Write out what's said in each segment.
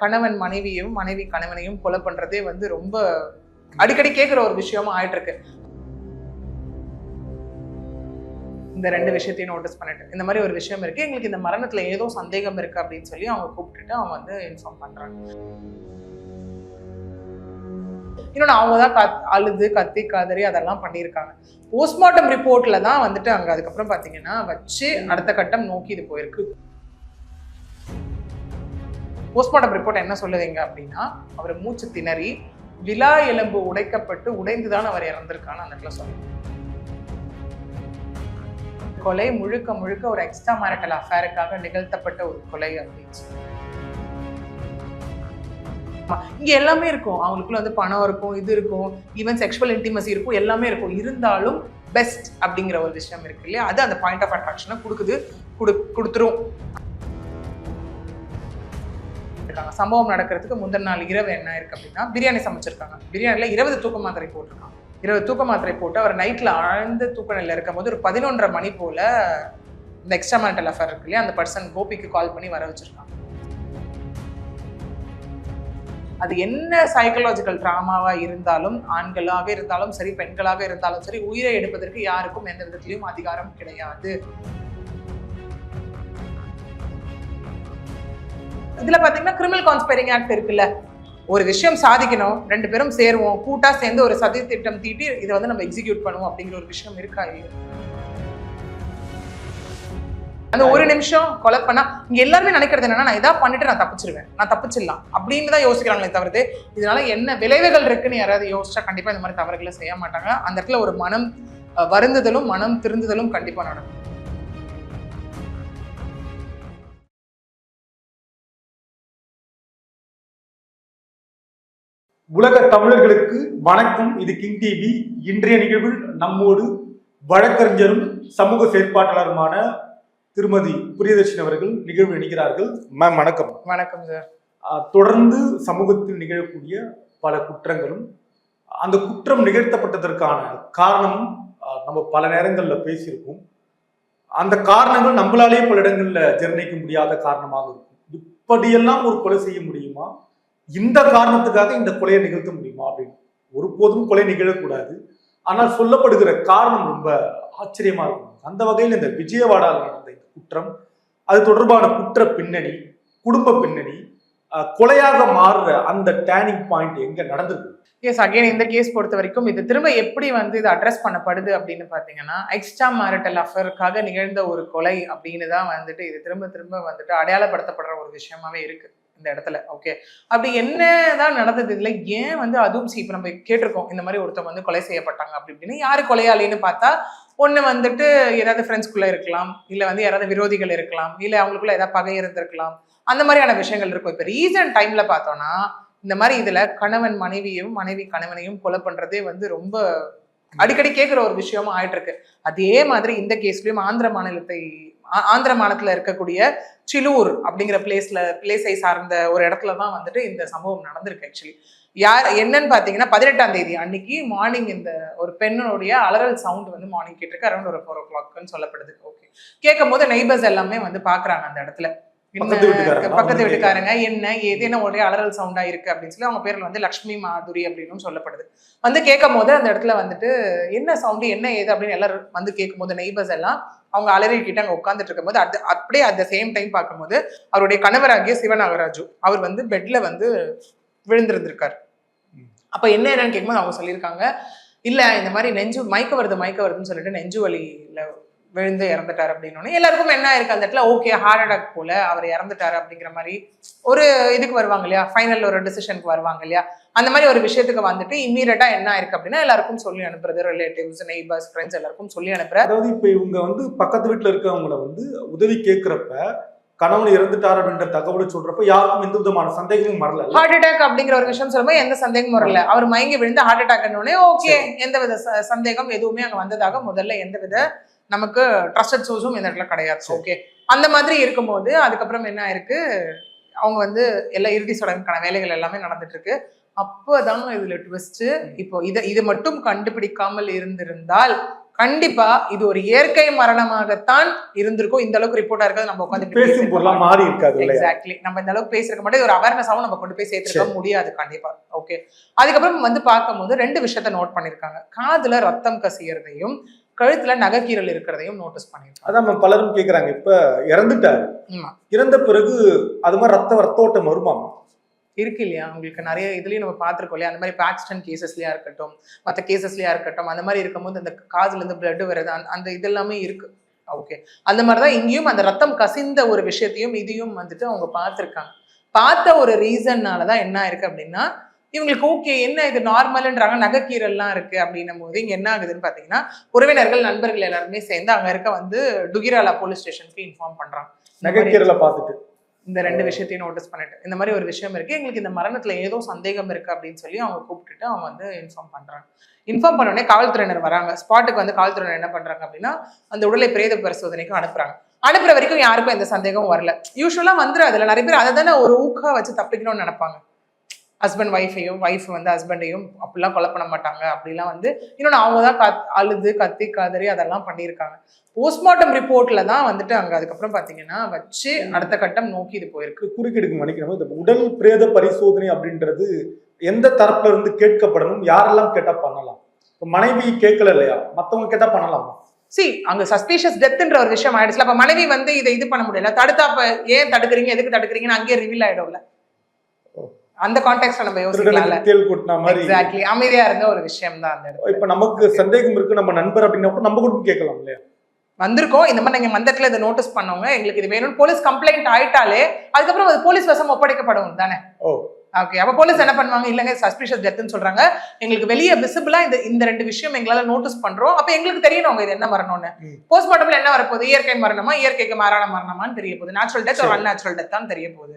கணவன் மனைவியும் மனைவி கணவனையும் கொலை பண்றதே வந்து ரொம்ப அடிக்கடி கேட்குற ஒரு விஷயமா ஆயிட்டு இருக்கு. இந்த ரெண்டு விஷயத்தையும் நோட்டீஸ் பண்ணிட்டு இந்த மாதிரி ஒரு விஷயம் இருக்கு, எங்களுக்கு இந்த மரணத்துல ஏதோ சந்தேகம் இருக்கு அப்படின்னு சொல்லி அவங்க கூப்பிட்டுட்டு அவங்க வந்து இன்ஃபார்ம் பண்றாங்க. இன்னொன்று அவங்க தான் அழுது கத்தி கதறி அதெல்லாம் பண்ணியிருக்காங்க. போஸ்ட்மார்ட்டம் ரிப்போர்ட்ல தான் வந்துட்டு அங்க அதுக்கப்புறம் பாத்தீங்கன்னா வச்சு அடுத்த கட்டம் நோக்கி இது போயிருக்கு. போஸ்ட்மார்ட்டம் ரிப்போர்ட் என்ன சொல்லுவீங்க அப்படின்னா, அவர் மூச்சு திணறி விலா எலும்பு உடைக்கப்பட்டு உடைந்துதான் அவர் இறந்திருக்கான்னு அந்த இடத்துல சொல்லுவாங்க. கொலை முழுக்க முழுக்க ஒரு எக்ஸ்ட்ரா மேரிட்டல் அஃபேருக்காக நிகழ்த்தப்பட்ட ஒரு கொலை அப்படின்னு சொல்லி இங்க எல்லாமே இருக்கும். அவங்களுக்குள்ள வந்து பணம் இருக்கும், இது இருக்கும், ஈவன் செக்ஷுவல் இன்டிமசி இருக்கும், எல்லாமே இருக்கும். இருந்தாலும் பெஸ்ட் அப்படிங்கிற ஒரு விஷயம் இருக்கு இல்லையா, அது அந்த பாயிண்ட் ஆஃப் அட்ராக்ஷனை கொடுத்துரும். சம்பவம் நடக்கிறதுக்கு முந்தின நாள் இரவு என்ன இருக்கு அப்படின்னா, பிரியாணி சமைச்சிருக்காங்க. பிரியாணில 20 தூக்க மாத்திரை போட்டிருக்காங்க. 20 தூக்க மாத்திரை போட்டு அவர் நைட்ல ஆழ்ந்த தூக்க நிலையில இருக்கும் போது ஒரு 11:30 மணி போல இந்த எக்ஸ்ட்ரா மேரிட்டல் அஃபேர் இருக்கு இல்லையா, அந்த பர்சன் கோபிக்கு கால் பண்ணி வர வச்சிருக்காங்க. அது என்ன சைக்கலாஜிக்கல் ட்ராமாவா இருந்தாலும், ஆண்களாக இருந்தாலும் சரி பெண்களாக இருந்தாலும் சரி, உயிரை எடுப்பதற்கு யாருக்கும் எந்த விதத்திலையும் அதிகாரம் கிடையாது. இதுல பாத்தீங்கன்னா கிரிமினல் கான்ஸ்பைரிங் ஆக்ட் இருக்குல்ல, ஒரு விஷயம் சாதிக்கணும், 2 பேரும் சேருவோம், கூட்டா சேர்ந்து ஒரு சதி திட்டம் தீட்டி இதை வந்து நம்ம எக்ஸிக்யூட் பண்ணுவோம் அப்படிங்கிற ஒரு விஷயம் இருக்கா இல்லையா? அந்த ஒரு நிமிஷம் கொலை பண்ணா இங்க எல்லாருமே நினைக்கிறது என்னன்னா, நான் இதான் பண்ணிட்டு நான் தப்பிச்சிருவேன், நான் தப்பிச்சிடலாம் அப்படின்னு தான் யோசிக்கிறாங்களே தவிர்த்து இதனால என்ன விளைவுகள் இருக்குன்னு யாராவது யோசிச்சா கண்டிப்பா இந்த மாதிரி தவறுகளை செய்ய மாட்டாங்க. அந்த இடத்துல ஒரு மனம் வருந்துதலும் மனம் திருந்துதலும் கண்டிப்பா நடக்கும். உலக தமிழர்களுக்கு வணக்கம். இது கிங் டிவி. இன்றைய நிகழ்வில் நம்மோடு வழக்கறிஞரும் சமூக செயற்பாட்டாளருமான திருமதி பிரியதர்ஷினி அவர்கள் நிகழ்வு நினைக்கிறார்கள். மேம் வணக்கம். வணக்கம் சார். தொடர்ந்து சமூகத்தில் நிகழக்கூடிய பல குற்றங்களும் அந்த குற்றம் நிகழ்த்தப்பட்டதற்கான காரணமும் நம்ம பல நேரங்களில் பேசியிருக்கோம். அந்த காரணங்கள் நம்மளாலேயே பல இடங்கள்ல ஜீரணிக்க முடியாத காரணமாக இருக்கும். இப்படியெல்லாம் ஒரு கொலை செய்ய முடியுமா, இந்த காரணத்துக்காக இந்த கொலையை நிகழ்த்த முடியுமா அப்படின்னு ஒருபோதும் கொலை நிகழக்கூடாது. ஆனால் சொல்லப்படுகிற காரணம் ரொம்ப ஆச்சரியமா இருக்கும். அந்த வகையில் இந்த விஜயவாடாவில் நடந்த இந்த குற்றம், அது தொடர்பான குற்ற பின்னணி, குடும்ப பின்னணி, கொலையாக மாறுற அந்த டேர்னிங் பாயிண்ட் எங்க நடந்திருக்கு? எஸ், அகைன் இந்த கேஸ் பொறுத்த வரைக்கும் இது திரும்ப எப்படி வந்து இது அட்ரஸ் பண்ணப்படுது அப்படின்னு பாத்தீங்கன்னா, எக்ஸ்ட்ரா மேரிட்டல் அஃபேருக்காக நிகழ்ந்த ஒரு கொலை அப்படின்னு தான் வந்துட்டு இது திரும்ப திரும்ப வந்துட்டு அடையாளப்படுத்தப்படுற ஒரு விஷயமாவே இருக்கு இந்த இடத்துல. ஓகே, அப்படி என்னதான் நடந்தது இதுல, ஏன் வந்து அதுவும் இப்ப நம்ம கேட்டிருக்கோம் இந்த மாதிரி ஒருத்தவங்க வந்து கொலை செய்யப்பட்டாங்க அப்படி இப்படின்னு. யாரு கொலையாளின்னு பார்த்தா, ஒண்ணு வந்துட்டு ஏதாவது ஃப்ரெண்ட்ஸ்குள்ள இருக்கலாம், இல்ல வந்து யாராவது விரோதிகள் இருக்கலாம், இல்ல அவங்களுக்குள்ள ஏதாவது பகை இருந்திருக்கலாம், அந்த மாதிரியான விஷயங்கள் இருக்கும். இப்ப ரீசன்ட் டைம்ல பார்த்தோம்னா இந்த மாதிரி இதுல கணவன் மனைவியும் மனைவி கணவனையும் கொலை பண்றதே வந்து ரொம்ப அடிக்கடி கேட்குற ஒரு விஷயமா ஆயிட்டு இருக்கு. அதே மாதிரி இந்த கேஸ்லயும் ஆந்திர மாநிலத்துல இருக்கக்கூடிய சிலூர் அப்படிங்கிற பிளேஸை சார்ந்த ஒரு இடத்துலதான் வந்துட்டு இந்த சம்பவம் நடந்திருக்கு. ஆக்சுவலி என்னன்னு பாத்தீங்கன்னா, 18ஆம் தேதி அன்னைக்கு மார்னிங் இந்த ஒரு பெண்ணுடைய அலறல் சவுண்ட் வந்து மார்னிங் கேட்டிருக்கு. அரௌண்ட் ஒரு 4 o'clock சொல்லப்படுது. ஓகே, கேட்கும் போது நெய்பர்ஸ் எல்லாமே வந்து பாக்குறாங்க அந்த இடத்துல, பக்கத்து வீட்டுக்காரங்க என்ன ஏதேனும் ஒரே அலறல் சவுண்டா இருக்கு அப்படின்னு சொல்லி அவங்க பேர்ல வந்து லக்ஷ்மி மாதுரி அப்படின்னு சொல்லப்படுது. வந்து கேட்கும் போது அந்த இடத்துல வந்துட்டு என்ன சவுண்டு என்ன ஏது அப்படின்னு எல்லாரும் வந்து கேட்கும் போது நெய்பர்ஸ் எல்லாம் அவங்க அலறிக்கிட்ட அங்க உட்காந்துட்டு இருக்கும் போது அப்படியே அட் த சேம் டைம் பார்க்கும்போது அவருடைய கணவராகிய சிவநாகராஜு அவர் வந்து பெட்ல வந்து விழுந்திருந்திருக்காரு. அப்ப என்னன்னு கேட்கும்போது அவங்க சொல்லியிருக்காங்க, இல்ல இந்த மாதிரி நெஞ்சு மயக்க வருதுன்னு சொல்லிட்டு நெஞ்சு வலியில விழுந்து இறந்துட்டாரு அப்படின்னு. எல்லாருக்கும் என்ன இருக்கு அந்த இடத்துல, ஓகே ஹார்ட் அட்டாக் போல அவர் இறந்துட்டாரு அப்படிங்கிற மாதிரி ஒரு இதுக்கு வருவாங்க இல்லையா, ஃபைனல் ஒரு டிசிஷனுக்கு வருவாங்க இல்லையா, அந்த மாதிரி ஒரு விஷயத்துக்கு வந்துட்டு இம்மீடியட்டா என்ன இருக்கு அப்படின்னா எல்லாருக்கும் சொல்லி அனுப்புறது, ரிலேட்டிவ்ஸ் நெய்பர்ஸ் ஃப்ரெண்ட்ஸ் எல்லாருக்கும் சொல்லி அனுப்புறது. அதாவது இப்ப இவங்க வந்து பக்கத்து வீட்டுல இருக்கவங்களை வந்து உதவி கேட்கிறப்ப கணவன் இறந்துட்டார் அப்படின்ற தகவலை சொல்றப்ப யாருக்கும் எந்த விதமான சந்தேகமும் வரல. ஹார்ட் அட்டாக் அப்படிங்கிற ஒரு விஷயம் சொல்லும்போது எந்த சந்தேகமும் வரல. அவர் மயங்கி விழுந்து ஹார்ட் அட்டாக் ஓகே, எந்த வித சந்தேகம் எதுவுமே அங்க வந்ததாக முதல்ல எந்த வித நமக்கு ட்ரஸ்டட் சோர்ஸும் இந்த இடத்துல கிடையாது. ஓகே, அந்த மாதிரி இருக்கும்போது அதுக்கப்புறம் என்ன இருக்கு, அவங்க வந்து எல்லா இறுதி சடங்குக்கான வேலைகள் எல்லாமே நடந்துட்டு இருக்கு. அப்போதான் இதுல ட்விஸ்ட். இப்போ இது மட்டும் கண்டுபிடிக்காமல் இருந்திருந்தால் கண்டிப்பா இது ஒரு இயற்கை மரணமாகத்தான் இருந்திருக்கும். இந்த அளவுக்கு ரிப்போர்ட்டா இருக்கிறது நம்ம உட்காந்து பேசும் பொருளா மாறி இருக்காது. எக்ஸாக்ட்லி. நம்ம இந்த அளவுக்கு பேசிருக்க மாட்டோம். ஒரு அவேர்னஸாவும் நம்ம கொண்டு போய் சேர்த்திருக்க முடியாது கண்டிப்பா. ஓகே. அதுக்கப்புறம் வந்து பார்க்கும்போது 2 விஷயத்த நோட் பண்ணிருக்காங்க. காதுல ரத்தம் கசியறதையும் கழுத்துல நகைக்கீரல் இருக்கிறதையும் நோட்டீஸ் பண்ணிருக்காங்க. அதான் பலரும் கேக்குறாங்க, இப்ப இறந்துட்டாரு, இறந்த பிறகு அது மாதிரி ரத்தோட்டம் வருமாமா? இருக்கு இல்லையா? உங்களுக்கு நிறைய இதுலயும் நம்ம பார்த்திருக்கோம் இல்லையா? அந்த மாதிரி ஆக்சிடென்ட் கேசஸ்லயா இருக்கட்டும், மற்ற கேசஸ்லயா இருக்கட்டும், அந்த மாதிரி இருக்கும்போது அந்த காதுல இருந்து பிளட் வருது, அந்த இதெல்லாமே இருக்கு. ஓகே. அந்த மாதிரிதான் இங்கேயும் அந்த ரத்தம் கசிந்த ஒரு விஷயத்தையும் இதையும் வந்துட்டு அவங்க பார்த்திருக்காங்க. பார்த்த ஒரு ரீசன்னாலதான் என்ன இருக்கு அப்படின்னா, இவங்களுக்கு ஓகே என்ன இது நார்மல்ன்றாங்க, நகைக்கீரல்லாம் இருக்கு அப்படின்னும் போது இங்க என்ன ஆகுதுன்னு பாத்தீங்கன்னா, உறவினர்கள் நண்பர்கள் எல்லாருமே சேர்ந்து அங்க இருக்க வந்து டுகிராலா போலீஸ் ஸ்டேஷனுக்கு இன்ஃபார்ம் பண்றாங்க. நகைக்கீரலை பார்த்துட்டு இந்த 2 விஷயத்தையும் நோட்டீஸ் பண்ணிட்டு இந்த மாதிரி ஒரு விஷயம் இருக்கு, எங்களுக்கு இந்த மரணத்துல ஏதோ சந்தேகம் இருக்கு அப்படின்னு சொல்லி அவங்க கூப்பிட்டுட்டு அவங்க வந்து இன்ஃபார்ம் பண்றாங்க. இன்ஃபார்ம் பண்ண உடனே காவல்துறையினர் வராங்க. ஸ்பாட்டுக்கு வந்து காவல்துறையினர் என்ன பண்றாங்க அப்படின்னா, அந்த உடலை பிரேத பரிசோதனைக்கு அனுப்புறாங்க. அனுப்புற வரைக்கும் யாருக்கும் எந்த சந்தேகமும் வரல. யூஸ்வலா வந்துடும். அதுல நிறைய பேர் அதை தானே ஒரு ஊக்கா வச்சு தப்பிக்கணும்னு நினைப்பாங்க. ஹஸ்பண்ட் ஒய்ஃபையும், ஒய்ஃப் வந்து ஹஸ்பண்டையும் அப்படிலாம் கொலை பண்ண மாட்டாங்க. அப்படிலாம் வந்து இன்னொன்று அவங்க தான் அழுது கத்தி காதறி அதெல்லாம் பண்ணியிருக்காங்க. போஸ்ட்மார்ட்டம் ரிப்போர்ட்ல தான் வந்துட்டு அங்க அதுக்கப்புறம் பாத்தீங்கன்னா வச்சு அடுத்த கட்டம் நோக்கி இது போயிருக்கு. குறுக்கெடுக்க மன்னிக்கணும், இந்த உடல் பிரேத பரிசோதனை அப்படின்றது எந்த தரப்புல இருந்து கேட்கப்படணும், யாரெல்லாம் கேட்டா பண்ணலாம்? மனைவி கேட்கல இல்லையா, மத்தவங்க கேட்டா பண்ணலாமா? அங்க சஸ்பீஷியஸ் டெத்ன்ற ஒரு விஷயம் ஆயிடுச்சுல. அப்ப மனைவி வந்து இதை இது பண்ண முடியல, தடுத்தா ஏன் தடுக்கிறீங்க, எதுக்கு தடுக்கிறீங்கன்னு அங்கேயே ரிவீல் ஆயிடும்ல. அந்த கான்டெக்ஸ்ட்ல நம்ம யோசிக்கலாம்ல. எக்ஸாக்ட்லி. அமைதியா இருந்த ஒரு விஷயம் தான் அந்த இடத்துல. இப்ப நமக்கு சந்தேகம் இருக்கு, நம்ம நண்பர் அப்படின்னா நம்ம கூட கேட்கலாம் இல்லையா? வந்திருக்கோம் இந்த மாதிரி நீங்க மந்தத்துல இதை நோட்டீஸ் பண்ணவங்க, எங்களுக்கு இது வேணும்னு போலீஸ் கம்ப்ளைண்ட் ஆயிட்டாலே அதுக்கப்புறம் அது போலீஸ் வசம் ஒப்படைக்கப்படும் தானே. ஓகே. அப்ப போலீஸ் என்ன பண்ணுவாங்க, இல்லங்க சஸ்பிஷியஸ் டெத்னு சொல்றாங்க, எங்களுக்கு வெளியே விசிபிளா இந்த 2 விஷயம் எங்களால நோட்டீஸ் பண்றோம், அப்ப எங்களுக்கு தெரியணும் இது என்ன மரணம்னு. போஸ்ட்மார்ட்டம்ல என்ன வரப்போகுது, இயற்கை மரணமா இயற்கைக்கு மாறான மரணமான்னு தெரிய போகுது, நேச்சுரல் டெத் ஒரு அன்நேச்சுரல் டெத் தான் தெரிய போகுது.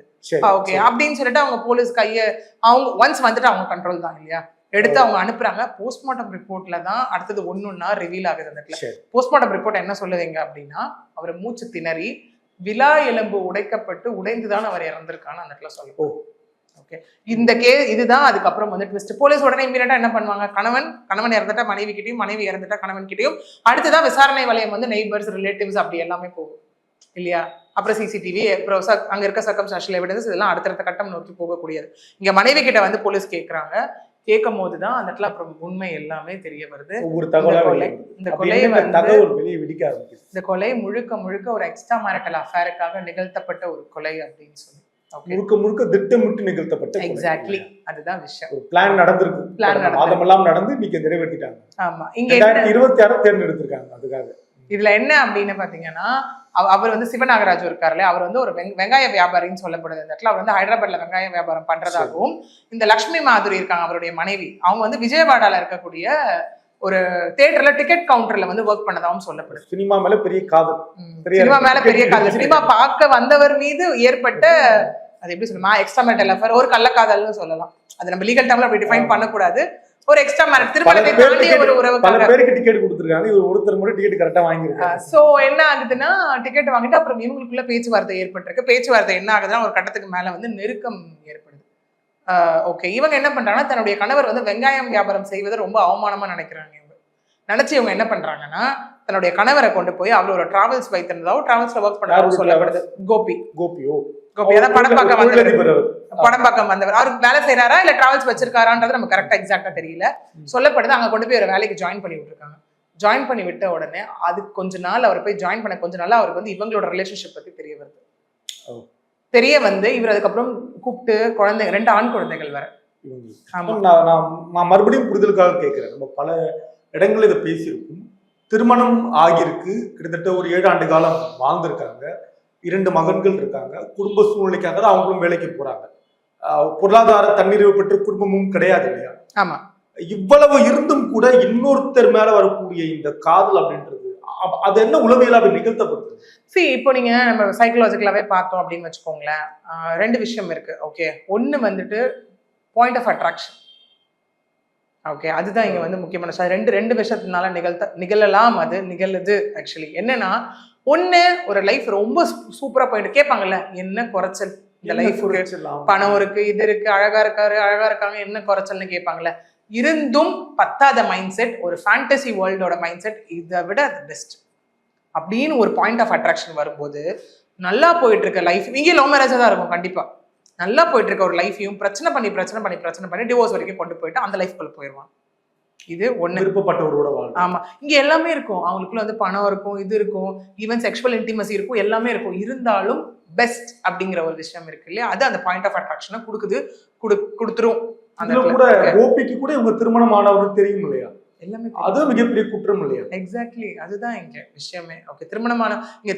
ஓகே அப்படின்னு சொல்லிட்டு அவங்க போலீஸ் கையை அவங்க ஒன்ஸ் வந்துட்டு அவங்க கண்ட்ரோல் தான் இல்லையா, எடுத்து அவங்க அனுப்புறாங்க. போஸ்ட்மார்ட்டம் ரிப்போர்ட்ல தான் அடுத்தது ஒன்னொன்னா ரிவீல் ஆகுது. அந்த இடத்துல போஸ்ட்மார்ட்டம் ரிப்போர்ட் என்ன சொல்லுதுங்க அப்படின்னா, அவர் மூச்சு திணறி விலா எலும்பு உடைக்கப்பட்டு உடைந்துதான் அவர் இறந்திருக்கான்னு அந்த இடத்துல சொல்லுவோம். ஓகே. இந்த இதுதான் அதுக்கப்புறம் வந்து ட்விஸ்ட். போலீஸ் உடனே இமீடியட்டா என்ன பண்ணுவாங்க, கணவன் இறந்துட்டா மனைவி கிட்டையும், மனைவி இறந்துட்டா கணவன் கிட்டையும், அடுத்துதான் விசாரணை வளையம் வந்து நெய்பர்ஸ், ரிலேட்டிவ்ஸ் அப்படி எல்லாமே போகும் இல்லையா. அப்புறம் சிசிடிவி, அப்புறம் அங்க இருக்க சர்கம்ஸ்டான்ஷியல் எவிடன்ஸ், இதெல்லாம் அடுத்தடுத்த கட்டம் நோக்கி போகக்கூடியது. இங்க மனைவி கிட்ட வந்து போலீஸ் கேட்கறாங்க. கேட்கும் போதுதான் அந்த இடத்துல அப்புறம் உண்மை எல்லாமே தெரிய வருது. இந்த கொலை முழுக்க ஒரு எக்ஸ்ட்ரா மேரிட்டல் அஃபேருக்காக நிகழ்த்தப்பட்ட ஒரு கொலை அப்படின்னு சொல்லி முழுக்க திட்டமிட்டு நிகழ்த்தப்பட்ட. எக்ஸாக்ட்லி. அதுதான் விஷயம். ஒரு பிளான் நடந்திருக்கு. அதெல்லாம் நடந்து இன்னைக்கு நிறைவேற்றிட்டாங்க. ஆமா. இங்க 2026 தேர்ந்தெடுத்திருக்காங்க அதுக்காக. இதுல என்ன அப்படின்னு பாத்தீங்கன்னா, அவர் வந்து சிவநாகராஜ் இருக்காருல்ல, அவர் வந்து ஒரு வெங்காய வியாபாரின்னு சொல்லப்படுது. இந்த இடத்துல அவர் வந்து ஹைதராபாத்ல வெங்காய வியாபாரம் பண்றதாகவும், இந்த லக்ஷ்மி மாதுரி இருக்காங்க அவருடைய மனைவி, அவங்க வந்து விஜயவாடால இருக்கக்கூடிய ஒரு தியேட்டர்ல டிக்கெட் கவுண்டர்ல வந்து ஒர்க் பண்ணதாகவும் சொல்லப்படுது. சினிமா மேல பெரிய காதல். சினிமா பார்க்க வந்தவர் மீது ஏற்பட்ட அது எப்படி சொல்லுமா, எக்ஸ்ட்ரா மேரிட்டல் அஃபேர், ஒரு கள்ளக்காதல்னு சொல்லலாம். அது நம்ம லீகல் டேர்ம்ல அப்படி டிஃபைன் பண்ணக்கூடாது. ஒரு எக்ஸ்ட்ரா மேரிட்டல் திருமணத்தை தாண்டிய ஒரு உறவு. பல பேருக்கு டிக்கெட் கொடுத்திருக்காங்க, இவர் ஒருத்தர் மட்டும் டிக்கெட் கரெக்டா வாங்கியிருக்காரு. சோ என்ன ஆகுதுன்னா, டிக்கெட் வாங்கிட்டு அப்புறம் இவங்களுக்குள்ள பேச்சுவார்த்தை ஏற்பட்டிருக்கு. பேச்சுவார்த்தை என்ன ஆகுதுன்னா, ஒரு கட்டத்துக்கு மேல வந்து நெருக்கம் ஏற்படுது. ஓகே. இவங்க என்ன பண்றாங்கன்னா, தன்னுடைய கணவர் வந்து வெங்காயம் வியாபாரம் செய்வதை ரொம்ப அவமானமா நினைக்கிறாங்க. இவங்க என்ன பண்றாங்கன்னா, தன்னுடைய கணவரை கொண்டு போய் அவர் ஒரு டிராவல்ஸ் வைத்திருந்ததாவும், டிராவல்ஸ்ல ஒர்க் பண்றதாவும் சொல்லப்படுது. கோபி அதான் படம்பாக்கம் வந்தவர். அவருக்கு வேலை செய்யறாரா இல்ல டிராவல்ஸ் வச்சிருக்காரான்றது நம்ம கரெக்டா எக்ஸாக்டா தெரியல. சொல்லப்படுது அங்க கொண்டு போய் ஒரு வேலைக்கு ஜாயின் பண்ணி விட்டுருக்காங்க. ஜாயின் பண்ணி விட்ட உடனே அது கொஞ்ச நாள் அவர் போய் ஜாயின் பண்ண கொஞ்ச நாள் அவருக்கு வந்து இவங்களோட ரிலேஷன்ஷிப் பத்தி தெரிய வருது. தெரிய வந்து இவர் அதுக்கப்புறம் கூப்பிட்டு குழந்தைங்க 2 ஆண் குழந்தைகள் வர. நான் மறுபடியும் புரிதலுக்காக கேட்கிறேன். நம்ம பல இடங்கள்ல இதை பேசியிருக்கும். திருமணம் ஆகியிருக்கு, கிட்டத்தட்ட ஒரு 7 ஆண்டு காலம் வாழ்ந்திருக்காங்க, 2 மகன்கள் இருக்காங்க. குடும்ப சூழ்நிலைக்காக தான் அவங்களும் வேலைக்கு போறாங்க. பொருளாதார தன்னிறைவு பெற்ற குடும்பமும் கிடையாது இல்லையா. ஆமா. இவ்வளவு இருந்தும் கூட இன்னொருத்தர் மேல வரக்கூடிய இந்த காதல் அப்படின்றது அது என்ன உளவியலா அப்படி நிகழ்த்தப்படுது? இப்போ நீங்க நம்ம சைக்கலாஜிக்கலாவே பார்த்தோம் அப்படின்னு வச்சுக்கோங்களேன், 2 விஷயம் இருக்கு. ஓகே. ஒன்னு வந்துட்டு பாயிண்ட் ஆஃப் அட்ராக்ஷன். ஓகே. அதுதான் இங்க வந்து முக்கியமான ரெண்டு விஷயத்தினால நிகழலாம், அது நிகழுது. ஆக்சுவலி என்னன்னா, ஒண்ணு ஒரு லைஃப் ரொம்ப சூப்பரா போயிட்டு கேட்பாங்கல்ல, என்ன குறைச்சல் இந்த லைஃப், பணம் இருக்கு, இது இருக்கு, அழகா இருக்காங்க, என்ன குறைச்சல்னு கேட்பாங்கல்ல. இருந்தும் பத்தாத மைண்ட் செட், ஒரு ஃபேண்டசி வேர்ல்டோட மைண்ட் செட் இதை விட பெஸ்ட் அப்படின்னு ஒரு பாயிண்ட் ஆஃப் அட்ராக்ஷன் வரும்போது நல்லா போயிட்டு இருக்க லைஃப், இங்கே லவ் மேரேஜாக தான் இருக்கும் கண்டிப்பா. நல்லா போயிட்டு இருக்க ஒரு லைஃபையும் பிரச்சனை பண்ணி டிவோர்ஸ் வரைக்கும் கொண்டு போயிட்டு அந்த லைஃப்குள்ள போயிடுவான். இது ஒண்ணு. விருப்பப்பட்டவரோட வாழ்க்கை. ஆமா, இங்க எல்லாமே இருக்கும். அவங்களுக்குள்ள வந்து பணம் இருக்கும், இது இருக்கும், ஈவன் செக்ஷுவல் இன்டிமசி இருக்கும், எல்லாமே இருக்கும். இருந்தாலும் பெஸ்ட் அப்படிங்கிற ஒரு விஷயம் இருக்கு இல்லையா, அது அந்த பாயிண்ட் ஆஃப் அட்ராக்ஷனை கொடுத்துரும். அந்த கூட கோபிக்கு கூட இவங்க திருமணம் ஆனவருக்கு தெரியும் இல்லையா, எல்லாமே அது மிகப்பெரிய குற்றம் இல்லையா? எக்ஸாக்ட்லி, அதுதான் இங்க விஷயமே. ஓகே,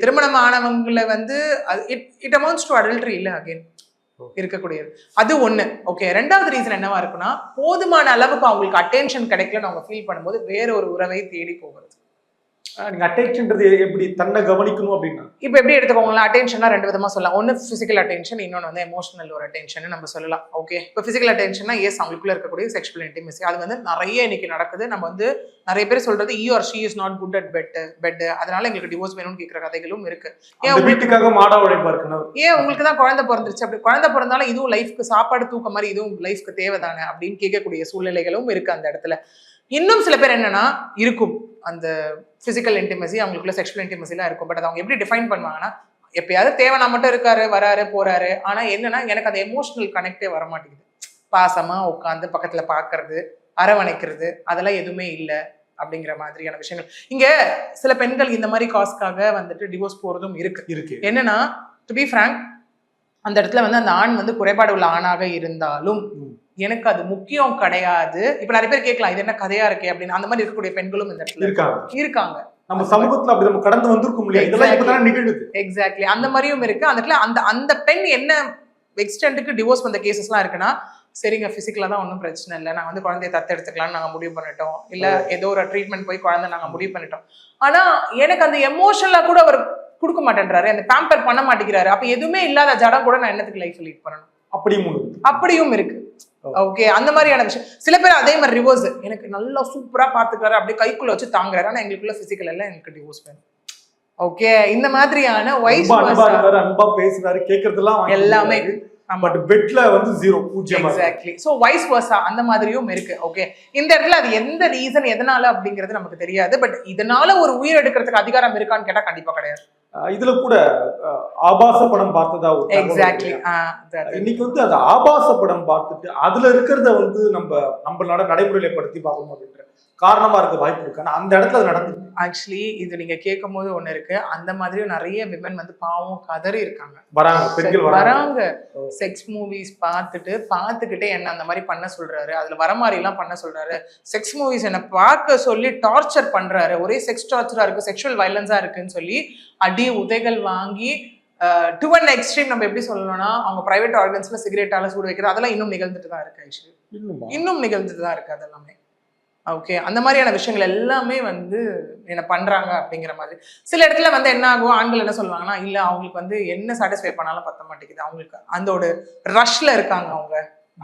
திருமணமானவங்களை வந்து இட் அமௌண்ட்ஸ் டு அடல்ட்ரி இல்ல அகைன் இருக்கக்கூடியது. அது ஒண்ணு. ஓகே, ரெண்டாவது ரீசன் என்னவா இருக்குன்னா, போதுமான அளவுக்கு அவங்களுக்கு அட்டென்ஷன் கிடைக்கலன்னு அவங்க ஃபீல் பண்ணும்போது வேற ஒரு உறவை தேடி போகிறது. நீங்க அட்டென்ஷன்ன்றது எப்படி தன்னை கவனிக்கணும் அப்படின்னா, இப்போ எப்படி எடுத்துக்கோங்களா, அட்டென்ஷனா ரெண்டு விதமா சொல்லலாம். ஒன்னு பிசிக்கல் அட்டென்ஷன், இன்னொன்று வந்து எமோஷனல் ஒரு அட்டென்ஷன் நம்ம சொல்லலாம். ஓகே, இப்போ பிசிக்கல் அட்டென்ஷன்னா எஸ் அவங்களுக்குள்ள இருக்கக்கூடிய செக்ஷுவல் இன்டிமசி, அது வந்து நிறைய இன்னைக்கு நடக்குது. நம்ம வந்து நிறைய பேர் சொல்றது he or she is not good at bed, அதனால எங்களுக்கு டிவோர்ஸ் வேணும்னு கேட்கிற கதைகளும் இருக்கு. ஏன் வீட்டுக்காக மாடா உழைப்பா இருக்கணும், ஏன் உங்களுக்கு தான் குழந்தை பிறந்துருச்சு, அப்படி குழந்தை பிறந்தாலும் இதுவும் லைஃப்க்கு சாப்பாடு தூக்க மாதிரி இதுவும் லைஃப்க்கு தேவைதானே அப்படின்னு கேட்கக்கூடிய சூழ்நிலைகளும் இருக்கு அந்த இடத்துல. இன்னும் சில பேர் என்னன்னா இருக்கும் அந்த பிசிக்கல் இன்டிமசி, அவங்களுக்குள்ள செக்ஷுவல் இன்டிமசிலாம் இருக்கும். பட் அவங்க எப்படி டிஃபைன் பண்ணுவாங்கன்னா, எப்பயாவது தேவைனா மட்டும் இருக்காரு, வராரு போறாரு. ஆனா என்னன்னா, எனக்கு அந்த எமோஷனல் கனெக்டே வர மாட்டேங்குது. பாசமா உட்காந்து பக்கத்துல பாக்குறது, அரவணைக்கிறது, அதெல்லாம் எதுவுமே இல்லை அப்படிங்கிற மாதிரியான விஷயங்கள். இங்க சில பெண்கள் இந்த மாதிரி காஸ்க்காக வந்துட்டு டிவோர்ஸ் போறதும் இருக்கு. என்னன்னா, டு பி ஃப்ராங்க், அந்த இடத்துல வந்து அந்த ஆண் வந்து குறைபாடு உள்ள ஆணாக இருந்தாலும் எனக்கு அது முக்கியம் கிடையாது. இப்ப நிறைய பேர் கேட்கலாம், இது என்ன கதையா இருக்கே அப்படின்னு. அந்த மாதிரி இருக்கக்கூடிய பெண்களும் இந்த இடத்துல இருக்காங்க. நம்ம சமூகத்துல அப்படி நம்ம கடந்து வந்திருக்கும் இல்லையா, இதெல்லாம் இப்பதான் நிகழுது. எக்ஸாக்ட்லி, அந்த மாதிரியும் இருக்கு. அந்த இடத்துல அந்த பெண் என்ன எக்ஸ்டென்ட்டுக்கு டிவோர்ஸ் வந்த கேசஸ்லாம் இருக்குன்னா, சரிங்க பிசிக்கலா தான் ஒன்றும் பிரச்சனை இல்லை, நாங்கள் வந்து குழந்தைய தத்தெடுத்துக்கலாம்னு நாங்கள் முடிவு பண்ணிட்டோம், இல்ல ஏதோ ஒரு ட்ரீட்மெண்ட் போய் குழந்தை நாங்கள் முடிவு பண்ணிட்டோம். ஆனா எனக்கு அந்த எமோஷனலா கூட அவர் கொடுக்க மாட்டேன்றாரு, அந்த பேம்பர் பண்ண மாட்டேங்கிறாரு. அப்ப எதுவுமே இல்லாத ஜடம் கூட நான் என்னத்துக்கு லைஃப் லீட் பண்ணணும்? அப்படியும் இருக்கு. ஓகே, அந்த மாதிரியான விஷயம். சில பேர் அதே மாதிரி ரிவர்ஸ், எனக்கு நல்லா சூப்பரா பாத்துக்கிறாரு, அப்படியே கைக்குள்ள வச்சு தாங்குறாரு, ஆனா எங்களுக்குள்ள பிசிக்கல் எல்லாம் எனக்கு டிவோர்ஸ் வேணும். ஓகே, இந்த மாதிரியான வைஸ் அன்பா பேசுறாரு, கேக்குறதெல்லாம் எல்லாமே பட் பெட்ல வந்து 0 0. எக்ஸாக்ட்லி. சோ வைஸ் வர்சா அந்த மாதிரியும் இருக்கு. ஓகே, இந்த இடத்துல அது எந்த ரீசன் எதனால அப்படிங்கிறது நமக்கு தெரியாது. பட் இதனால ஒரு உயிர் எடுக்கிறதுக்கு அதிகாரம் இருக்கான்னு கேட்டா கண்டிப்பா கிடையாது. இதுல கூட ஆபாச படம் பார்த்ததா எக்ஸாக்ட்லி. இன்னைக்கு வந்து அது ஆபாச படம் பார்த்துட்டு அதுல இருக்கிறத வந்து நம்மளால நடைமுறையில படுத்தி பார்க்கணும் அப்படின்ற காரணமா இருக்க வாய்ப்பு இருக்கு. ஆனா அந்த இடத்துல நடந்து ஆக்சுவலி இது நீங்க கேட்கும் போது ஒண்ணு இருக்கு, அந்த மாதிரியும் நிறைய விமன் வந்து பாவம் கதறி இருக்காங்க, வராங்க. செக்ஸ் மூவிஸ் பார்த்துக்கிட்டே என்ன அந்த மாதிரி பண்ண சொல்றாரு, அதுல வர மாதிரி எல்லாம் பண்ண சொல்றாரு, செக்ஸ் மூவிஸ் என்ன பார்க்க சொல்லி டார்ச்சர் பண்றாரு, ஒரே செக்ஸ் டார்ச்சரா இருக்கு, செக்ஷுவல் வயலன்ஸா இருக்குன்னு சொல்லி அடி உதைகள் வாங்கி டு அன் எக்ஸ்ட்ரீம். நம்ம எப்படி சொல்லணும்னா, அவங்க பிரைவேட் ஆர்கன்ஸ்ல சிகரெட்டால சூடு வைக்கிறது, அதெல்லாம் இன்னும் நிகழ்ந்துட்டு தான் இருக்கு. ஆக்சுவலி இன்னும் நிகழ்ந்துட்டு தான் இருக்கு அதெல்லாமே. ஓகே, அந்த மாதிரியான விஷயங்கள் எல்லாமே வந்து என்ன பண்றாங்க அப்படிங்கிற மாதிரி. சில இடத்துல வந்து என்ன ஆகும், ஆண்கள் என்ன சொல்லுவாங்கன்னா, இல்ல அவங்களுக்கு வந்து என்ன சாட்டிஸ்ஃபை பண்ணாலும் பத்த மாட்டேங்குது, அவங்களுக்கு அந்த ஒரு ரஷ்ல இருக்காங்க அவங்க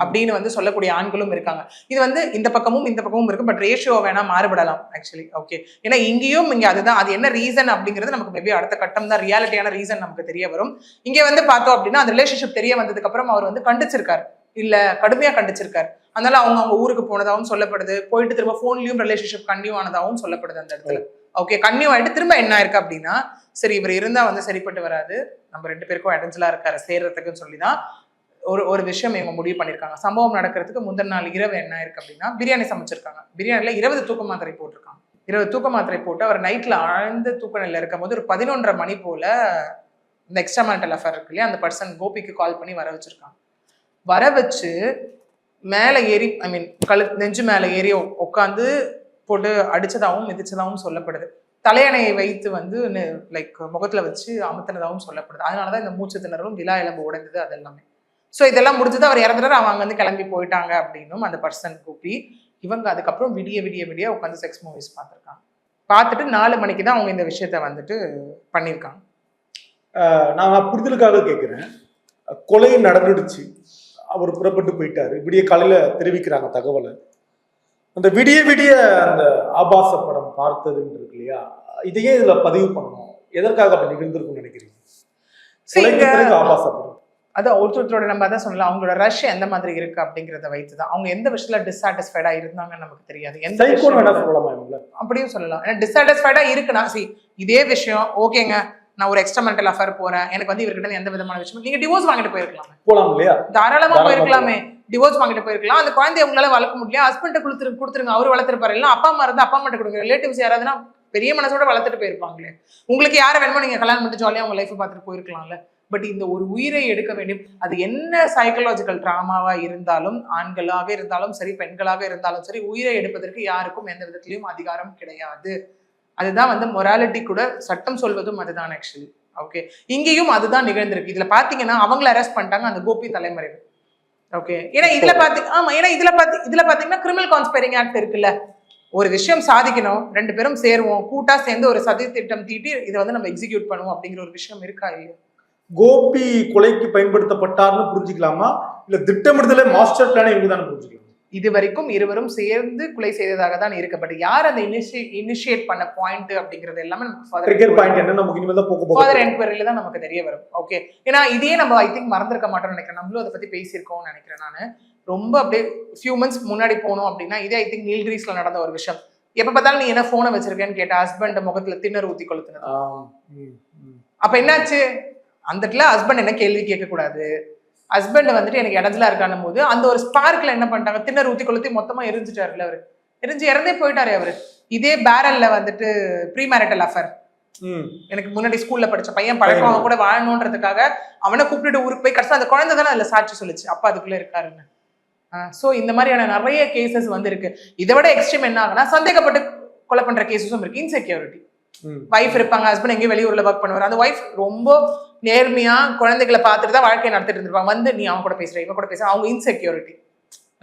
அப்படின்னு வந்து சொல்லக்கூடிய ஆண்களும் இருக்காங்க. இது வந்து இந்த பக்கமும் இருக்கு, பட் ரேஷியோ வேணா மாறுபடலாம் ஆக்சுவலி. ஓகே, ஏன்னா இங்கேயும் இங்க அதுதான், அது என்ன ரீசன் அப்படிங்கிறது நமக்கு மேபி அடுத்த கட்டம் தான் ரியாலிட்டியான ரீசன் நமக்கு தெரிய வரும். இங்க வந்து பார்த்தோம் அப்படின்னா, அந்த ரிலேஷன்ஷிப் தெரிய வந்ததுக்கு அப்புறம் அவர் வந்து கண்டிச்சிருக்காரு, இல்ல கடுமையா கண்டிச்சிருக்காரு. அதனால அவங்க ஊருக்கு போனதாகவும் சொல்லப்படுது, போயிட்டு திரும்ப போன்லயும் ரிலேஷன்ஷிப் கன்டினியூ ஆனதாகவும் சொல்லப்படுது அந்த இடத்துல. ஓகே, கன்டினியூ ஆயிட்டு திரும்ப என்ன இருக்கு அப்படின்னா, சரி இவர் இருந்தா வந்து சரிப்பட்டு வராது, நம்ம 2 பேருக்கும் இடைஞ்சலா இருக்காரு சேர்றதுக்குன்னு சொல்லிதான் ஒரு விஷயம் இவங்க முடிவு பண்ணிருக்காங்க. சம்பவம் நடக்கிறதுக்கு முந்தின நாள் இரவு என்ன இருக்கு அப்படின்னா, பிரியாணி சமைச்சிருக்காங்க. பிரியாணில 20 தூக்க மாத்திரை போட்டிருக்காங்க. 20 தூக்க மாத்திரை போட்டு அவர் நைட்ல ஆழ்ந்த தூக்க நிலையில இருக்கும் போது ஒரு 11:30 மணி போல இந்த எக்ஸ்ட்ரா மேரிட்டல் அஃபேர் இருக்கு இல்லையா, அந்த பர்சன் கோபிக்கு கால் பண்ணி வர வச்சிருக்காங்க. வர வச்சு மேலே ஏறி, ஐ மீன் நெஞ்சு மேலே ஏறி உட்காந்து போட்டு அடிச்சதாகவும் மிதிச்சதாகவும் சொல்லப்படுது. தலையணையை வைத்து வந்து லைக் முகத்துல வச்சு அமுத்தினதாகவும் சொல்லப்படுது. அதனாலதான் இந்த மூச்சு திணறலும் விழா எலும்பு உடைந்தது அது எல்லாமே. ஸோ இதெல்லாம் முடிஞ்சது, அவர் இறந்துட்டாரு, அவங்க வந்து கிளம்பி போயிட்டாங்க அப்படின்னும் அந்த பர்சன் கூப்பி. இவங்க அதுக்கப்புறம் விடிய உட்காந்து செக்ஸ் மூவிஸ் பார்த்துருக்காங்க. பார்த்துட்டு 4 மணிக்கு தான் அவங்க இந்த விஷயத்த வந்துட்டு பண்ணியிருக்காங்க. நான் புரிதலுக்காக கேட்குறேன், கொலை நடந்துடுச்சு, அவர் புறப்பட்டு போயிட்டாரு, விடிய காலையில தெரிவிக்கிறாங்க தகவலை. அந்த விடிய அந்த ஆபாச படம் பார்த்ததுன்னு இருக்கு இல்லையா, இதையே இதுல பதிவு பண்ணணும், எதற்காக அப்படி நிகழ்ந்திருக்கும்னு நினைக்கிறீங்க? ஆபாச படம் அது ஒருத்தரோட நம்ம அதான் சொல்லலாம், அவங்களோட ரஷ் எந்த மாதிரி இருக்கு அப்படிங்கிறத வைத்துதான். அவங்க எந்த விஷயத்துல டிஸாட்டிஸ்ஃபைடா இருந்தாங்கன்னு நமக்கு தெரியாது. எந்த அப்படியும் சொல்லலாம். ஏன்னா டிஸாட்டிஸ்ஃபைடா இருக்குன்னா இதே விஷயம் ஓகேங்க, நான் ஒரு எக்ஸ்ட்ரா மேரிட்டல் அஃபேர் போறேன், எனக்கு வந்து இவர்கிட்ட எந்த விதமான விஷயம், நீங்க டிவோர்ஸ் வாங்கிட்டு போயிருக்கலாம், போலாம் இல்லையா? தாராளமா போயிருக்கலாமே. டிவோர்ஸ் வாங்கிட்டு போயிருக்கலாம். அந்த குழந்தைய உங்களால வளர்க்க முடியல, ஹஸ்பண்ட் கொடுத்துருங்க, அவரு வளர்த்துருப்பாரு. இல்லை அப்பா அம்மா இருந்தா அப்பா அம்மா கொடுங்க, ரிலேட்டிவ்ஸ் யாராவதுன்னா பெரிய மனசோட வளர்த்துட்டு போயிருப்பாங்களே. உங்களுக்கு யாரை வேணுமோ நீங்க கல்யாணம் பண்ணிட்டு ஜாலியா உங்க லைஃப் பார்த்துட்டு போயிருக்கலாம்ல. பட் இந்த ஒரு உயிரை எடுக்க வேண்டும். அது என்ன சைக்கலாஜிக்கல் ட்ராமாவா இருந்தாலும், ஆண்களாக இருந்தாலும் சரி, பெண்களாக இருந்தாலும் சரி, உயிரை எடுப்பதற்கு யாருக்கும் எந்த விதத்திலையும் அதிகாரம் கிடையாது. அதுதான் வந்து மொராலிட்டி கூட சட்டம் சொல்வதும் அதுதான் ஆக்சுவலி. ஓகே, இங்கேயும் அதுதான் நிகழ்ந்திருக்கு. இதுல பாத்தீங்கன்னா அவங்கள அரெஸ்ட் பண்ணிட்டாங்க, அந்த கோபி தலைமறைவு. ஓகே, ஏன்னா இதுல பாத்தீங்கன்னா கிரிமினல் கான்ஸ்பைரிங் ஆக்ட் இருக்குல்ல. ஒரு விஷயம் சாதிக்கணும், 2 பேரும் சேருவோம், கூட்டா சேர்ந்து ஒரு சதி திட்டம் தீட்டி இதை வந்து நம்ம எக்ஸிக்யூட் பண்ணுவோம் அப்படிங்கிற ஒரு விஷயம் இருக்கா இல்லையா? கோபி கொலைக்கு பயன்படுத்தப்பட்டார்னு புரிஞ்சுக்கலாமா, இல்ல திட்டமிடுதலே மாஸ்டர் பிளான் இவங்கதான் புரிஞ்சுக்கலாம்? இது வரைக்கும் இருவரும் சேர்ந்து கொலை செய்ததாக தான் இருக்கு. பட் யார் அந்த இனிஷியேட் பண்ண பாயிண்ட் அப்படிங்கிறது எல்லாமே நமக்கு ஃபர்தர் என்கொயரியில தான் நமக்கு தெரிய வரும். ஓகே, ஏன்னா இதே நம்ம ஐ திங்க் மறந்துருக்க மாட்டோம்னு நினைக்கிறேன். நம்மளும் அதை பத்தி பேசியிருக்கோம்னு நினைக்கிறேன். நான் ரொம்ப அப்படியே ஃபியூ மந்த்ஸ் முன்னாடி போனோம் அப்படின்னா, இதே ஐ திங்க் நீல்கிரீஸ்ல நடந்த ஒரு விஷயம். எப்ப பார்த்தாலும் நீ என்ன போனை வச்சிருக்கேன்னு கேட்ட ஹஸ்பண்ட் முகத்துல திண்ணர் ஊத்தி கொளுத்துனது. அப்ப என்னாச்சு, அந்த இடத்துல ஹஸ்பண்ட் என்ன கேள்வி கேட்க கூடாது, ஹஸ்பண்ட் வந்துட்டு எனக்கு இடத்துல இருக்கானும் போது அந்த ஒரு ஸ்பார்க்ல என்ன பண்ணிட்டாங்க, திண்ணர் ஊத்தி கொளுத்தி மொத்தமா எரிஞ்சிட்டாருல. அவரு எரிஞ்சு இறந்தே போயிட்டாரு அவரு. இதே பேரல்ல வந்துட்டு ப்ரீ மேரிட்டல் அஃபேர், எனக்கு முன்னாடி ஸ்கூல்ல படிச்ச பையன் பழக்கம், அவன் கூட வாழணுன்றதுக்காக அவனை கூப்பிட்டு ஊருக்கு போய் கடைசியா அந்த குழந்தை தானே அதுல சாட்சி சொல்லிச்சு அப்பா அதுக்குள்ள இருக்காருன்னு. சோ இந்த மாதிரியான நிறைய கேசஸ் வந்து இருக்கு. இதை விட எக்ஸ்ட்ரீம் என்ன ஆகுனா, சந்தேகப்பட்டு கொலை பண்ற கேசஸும் இருக்கு. இன்செக்யூரிட்டி, வைஃப் இருப்பாங்க, ஹஸ்பண்ட் எங்கேயும் வெளியூர்ல ஒர்க் பண்ணுவார், அந்த வைஃப் ரொம்ப நேர்மையா குழந்தைகளை பார்த்துட்டு தான் வாழ்க்கையை நடத்திட்டு இருந்திருப்பாங்க. வந்து நீ அவன் கூட பேசுற, இவன் கூட பேசுற, அவங்க இன்செக்யூரிட்டி,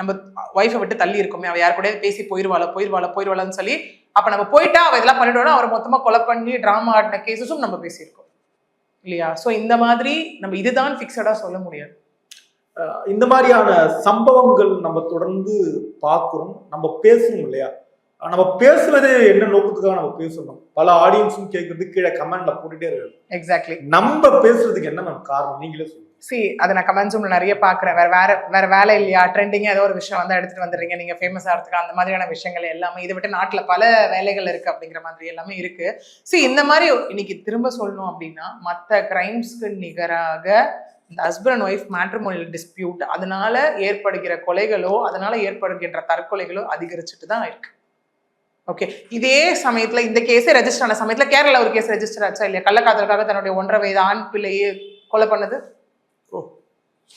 நம்ம ஒய்ஃபை விட்டு தள்ளி இருக்குமே, அவ யார் கூட பேசி போயிருவாளான்னு சொல்லி, அப்ப நம்ம போயிட்டா அவ இதெல்லாம் பண்ணிட்டோம்னா அவரை மொத்தமா கொலை பண்ணி டிராமா ஆடின கேசஸும் நம்ம பேசியிருக்கோம் இல்லையா? ஸோ இந்த மாதிரி நம்ம இதுதான் ஃபிக்ஸடா சொல்ல முடியாது. இந்த மாதிரியான சம்பவங்கள் நம்ம தொடர்ந்து பார்க்கிறோம், நம்ம பேசணும் இல்லையா? நம்ம பேசுறது என்ன நோக்கத்துக்காக நம்ம பேசணும், பல ஆடியன்ஸும் கேட்கறது கீழே கமெண்ட்ல போட்டுட்டே இருக்கு. எக்ஸாக்ட்லி, நம்ம பேசுறதுக்கு என்ன மேம் காரணம், நீங்களே சொல்லுங்க. அதை நான் கமெண்ட்ஸும் நிறைய பாக்குறேன். வேற வேலை இல்லையா, ட்ரெண்டிங்கா ஏதோ ஒரு விஷயம் வந்து எடுத்துட்டு வந்துடுறீங்க நீங்க ஃபேமஸ் ஆகிறதுக்கு, அந்த மாதிரியான விஷயங்கள் எல்லாமே. இதை விட்டு நாட்டுல பல வேலைகள் இருக்கு அப்படிங்கிற மாதிரி எல்லாமே இருக்கு. இந்த மாதிரி இன்னைக்கு திரும்ப சொல்லணும் அப்படின்னா, மற்ற கிரைம்ஸ்க்கு நிகராக இந்த husband and wife matrimonial dispute, அதனால ஏற்படுகிற கொலைகளோ அதனால ஏற்படுகின்ற தற்கொலைகளோ அதிகரிச்சுட்டு தான் இருக்கு. ஓகே, இதே சமயத்துல இந்த கேஸே ரெஜிஸ்டர் ஆன சமயத்துல கேரளா ஒரு கேஸ் ரெஜிஸ்டர் ஆச்சா இல்லையா? கள்ளக்காதலுக்காக தன்னுடைய 1.5 வயது ஆண் பிள்ளையை கொலை பண்ணது,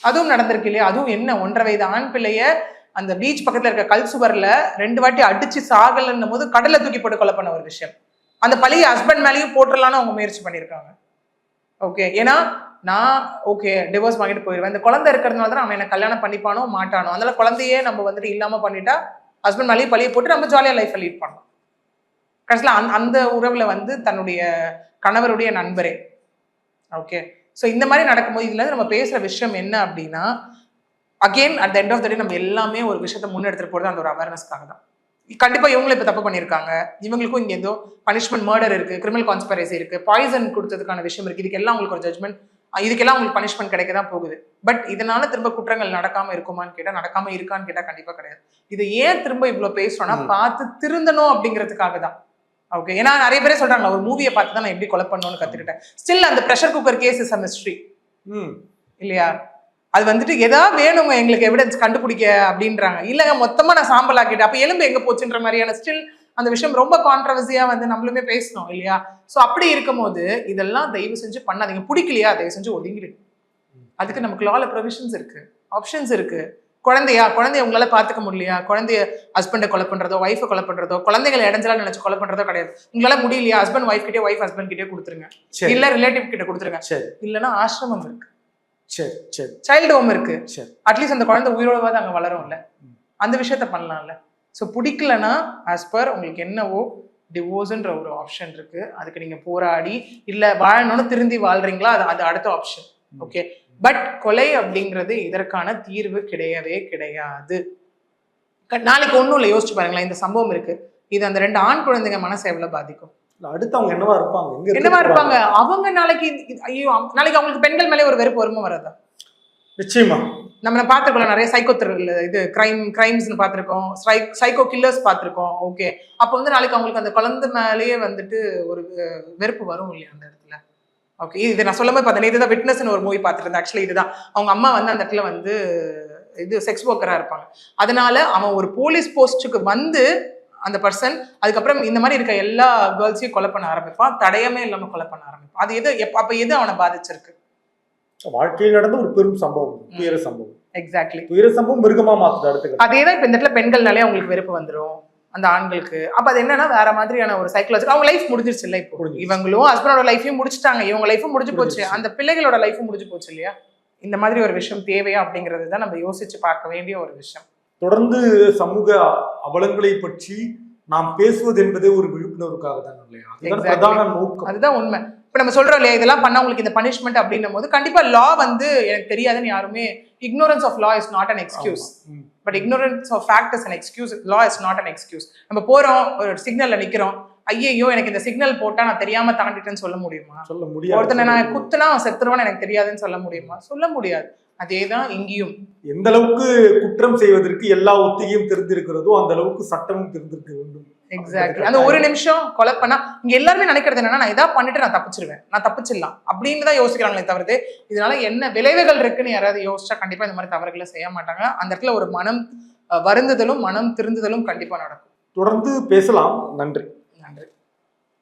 அதுவும் நடந்திருக்கு இல்லையா? அதுவும் என்ன, 1.5 வயது ஆண் பிள்ளைய அந்த பீச் பக்கத்துல இருக்க கல் சுவர்ல 2 வாட்டி அடிச்சு சாகலன்னும் போது கடல்ல தூக்கி போட்டு கொலை பண்ண ஒரு விஷயம். அந்த பழியை ஹஸ்பண்ட் மேலேயும் போட்டுடலான்னு அவங்க முயற்சி பண்ணியிருக்காங்க. ஓகே, ஏன்னா நான் ஓகே டிவோர்ஸ் வாங்கிட்டு போயிடுவேன், இந்த குழந்தை இருக்கிறதுனால தான் அவன் என்ன கல்யாணம் பண்ணிப்பானோ மாட்டானோ, அதனால குழந்தையே நம்ம வந்துட்டு இல்லாம பண்ணிட்டா ஹஸ்பண்ட் மேலேயும் பழியை போட்டு நம்ம ஜாலியா லைஃப்பை லீட் பண்ணலாம். கடைசியில் அந்த உறவுல வந்து தன்னுடைய கணவருடைய நண்பரே. ஓகே, ஸோ இந்த மாதிரி நடக்கும்போது இதுல நம்ம பேசுற விஷயம் என்ன அப்படின்னா, again at the end of the day நம்ம எல்லாமே ஒரு விஷயத்த முன்னெடுத்துட்டு போறது அந்த ஒரு அவேர்னஸ்க்காக தான். கண்டிப்பா இவங்களும் இப்ப தப்பு பண்ணியிருக்காங்க, இவங்களுக்கும் இங்க ஏதோ பனிஷ்மெண்ட், மர்டர் இருக்கு, கிரிமினல் கான்ஸ்பரசி இருக்கு, பாய்சன் கொடுத்ததுக்கான விஷயம் இருக்கு, இதுக்கெல்லாம் உங்களுக்கு ஒரு ஜட்மெண்ட், இதுக்கெல்லாம் உங்களுக்கு பனிஷ்மெண்ட் கிடைக்க தான் போகுது. பட் இதனால திரும்ப குற்றங்கள் நடக்காம இருக்குமான்னு கேட்டா, நடக்காம இருக்கான்னு கேட்டா கண்டிப்பா கிடையாது. இது ஏன் திரும்ப இவ்வளவு பேசுறோம்னா, பார்த்து திருந்தணும் அப்படிங்கிறதுக்காக தான். ஓகே, ஏன்னா நிறைய பேரே சொல்றாங்க ஒரு மூவியை பார்த்து தான் நான் எப்படி கொலை பண்ணணும்னு கத்துக்கிட்டேன். ஸ்டில் அந்த pressure cooker case is a mystery இல்லையா? அது வந்துட்டு ஏதாவது வேணுங்க எங்களுக்கு எவிடன்ஸ் கண்டுபிடிக்க அப்படின்றாங்க. இல்லைங்க மொத்தமா நான் சாம்பல் ஆக்கிட்டேன், அப்ப எலும்பு எங்க போச்சுன்ற மாதிரியான ஸ்டில் அந்த விஷயம் ரொம்ப கான்ட்ரவர்சியா வந்து நம்மளுமே பேசணும் இல்லையா? ஸோ அப்படி இருக்கும் போது இதெல்லாம் தயவு செஞ்சு பண்ணாதீங்க. பிடிக்கலையா தயவு செஞ்சு ஒதுங்கிடுங்க. அதுக்கு நமக்கு லால ப்ரொவிஷன்ஸ் இருக்கு, ஆப்ஷன்ஸ் இருக்கு. குழந்தைய உங்களால பாத்துக்க முடியலையா, குழந்தைய ஹஸ்பண்டை கொலை பண்றதோ, ஒய்ஃபை கொலை பண்றதோ, குழந்தைகளை இடைஞ்சலா நினைச்சு கொலை பண்றதோ கிடையாது. உங்களால முடியலையா, ஹஸ்பண்ட் ஒய்ஃப் கிட்டே, ஒய்ஃப் ஹஸ்பண்ட் கிட்டே கொடுத்துருங்க, இல்ல ரிலேட்டிவ் கிட்ட கொடுத்துருங்க, இல்லைன்னா ஆசிரமம் இருக்கு, சைல்டு ஹோம் இருக்கு, அட்லீஸ்ட் அந்த குழந்தை உயிரோடவாது அங்க வளரும்ல, அந்த விஷயத்த பண்ணலாம்ல. ஸோ பிடிக்கலன்னா ஆஸ் பர் உங்களுக்கு என்னவோ டிவோர்ஸ்ன்ற ஒரு ஆப்ஷன் இருக்கு, அதுக்கு நீங்க போராடி இல்ல வாழணும்னு திருந்தி வாழ்றீங்களா, அது அடுத்த ஆப்ஷன். ஓகே, பட் கொலை அப்படிங்கிறது இதற்கான தீர்வு கிடையவே கிடையாது. நாளைக்கு ஒன்றும் இல்லை, யோசிச்சு பாருங்களேன், இந்த சம்பவம் இருக்கு, இது அந்த 2 ஆண் குழந்தைங்க மனசை எவ்வளவு பாதிக்கும், அடுத்து அவங்க என்னவா இருப்பாங்க, அவங்க நாளைக்கு ஐயோ நாளைக்கு அவங்களுக்கு பெண்கள் மேலே ஒரு வெறுப்பு வருமா வராதா? நிச்சயமா. நம்ம பார்த்துருக்கோம் நிறைய சைக்கோ இது கிரைம்ஸ்னு பார்த்துருக்கோம், சைக்கோ கில்லர்ஸ் பார்த்துருக்கோம். ஓகே, அப்போ வந்து நாளைக்கு அவங்களுக்கு அந்த குழந்தை மேலேயே வந்துட்டு ஒரு வெறுப்பு வரும் இல்லையா அந்த இடத்துல. ஓகே, இது நான் சொல்லும்போது பார்த்தேன், இதுதான் விட்னஸ்னு ஒரு மூவி பார்த்துட்டு இருந்தேன். ஆக்சுவலி இதுதான் அவங்க அம்மா வந்து அந்த இடத்துல வந்து இது செக்ஸ் ஒர்க்கராக இருப்பாங்க. அதனால அவன் ஒரு போலீஸ் போஸ்ட்டுக்கு வந்து அந்த பர்சன் அதுக்கப்புறம் இந்த மாதிரி இருக்க எல்லா கேர்ள்ஸையும் கொலை பண்ண ஆரம்பிப்பான், தடையமே இல்லாமல் கொலை பண்ண ஆரம்பிப்பான். அது எது அப்போ எது அவனை பாதிச்சிருக்கு? வாழ்க்கையில் நடந்த ஒரு பெரும் சம்பவம், துயர சம்பவம். எக்ஸாக்ட்லி, துயர சம்பவம் மிருகமா மாத்துது அடுத்து. அதேதான் இப்ப இந்த இடத்துல பெண்கள்னாலே அவங்களுக்கு வெறுப்பு வந்துடும் அந்த ஆண்களுக்கு. அப்ப அது என்னன்னா வேற மாதிரியான ஒரு சைக்காலஜி. அவங்க லைஃப் முடிஞ்சிருச்சு இல்ல, இப்போ இவங்களும் ஹஸ்பண்டோட லைஃபையும் முடிச்சுட்டாங்க, இவங்க லைஃபும் முடிஞ்சு போச்சு, அந்த பிள்ளைகளோட லைஃபும் முடிஞ்சு போச்சு இல்லையா. இந்த மாதிரி ஒரு விஷயம் தேவையா அப்படிங்கிறது தான் நம்ம யோசிச்சு பார்க்க வேண்டிய ஒரு விஷயம். தொடர்ந்து சமூக அவலங்களை பற்றி நாம் பேசுவது என்பதே ஒரு விழிப்புணர்வுக்காக தான் இல்லையா, அதுதான் பிரதான நோக்கம். அதுதான் உண்மை. இப்ப நம்ம சொல்றோம் இல்லையா, இதெல்லாம் பண்ணா உங்களுக்கு இந்த பனிஷ்மெண்ட் அப்படின்னும் போது கண்டிப்பா லா வந்து எனக்கு தெரியாதுன்னு யாருமே, ignorance of law is not an excuse, but ignorance of fact is an excuse. Law is not an excuse. நம்ம போறோம், ஒரு சிக்னல்ல நிக்கிறோம், ஐயோ எனக்கு இந்த சிக்னல் போட்டா நான் தெரியாம தாண்டிட்டேன்னு சொல்ல முடியுமா? சொல்ல முடியாது. ஒருத்தனை நான் குத்துனா செத்துருவான்னு எனக்கு தெரியாதுன்னு சொல்ல முடியுமா? சொல்ல முடியாது. அதேதான் இங்கேயும். எந்த அளவுக்கு குற்றம் செய்வதற்கு எல்லா ஒத்திகையும் தெரிந்திருக்கிறதோ அந்த அளவுக்கு சட்டமும் தெரிந்திருக்க வேண்டும். எக்ஸாக்ட்லி. அந்த ஒரு நிமிஷம் கொலை பண்ணா இங்க எல்லாருமே நினைக்கிறது என்னன்னா, நான் ஏதாவது பண்ணிட்டு நான் தப்பிச்சிருவேன், நான் தப்பிச்சிடலாம் அப்படின்னு தான் யோசிக்கிறாங்களே தவிர்த்து இதனால என்ன விளைவுகள் இருக்குன்னு யாராவது யோசிச்சா கண்டிப்பா இந்த மாதிரி தவறுகளை செய்ய மாட்டாங்க. அந்த இடத்துல ஒரு மனம் வருந்துதலும் மனம் திருந்துதலும் கண்டிப்பா நடக்கும். தொடர்ந்து பேசலாம். நன்றி.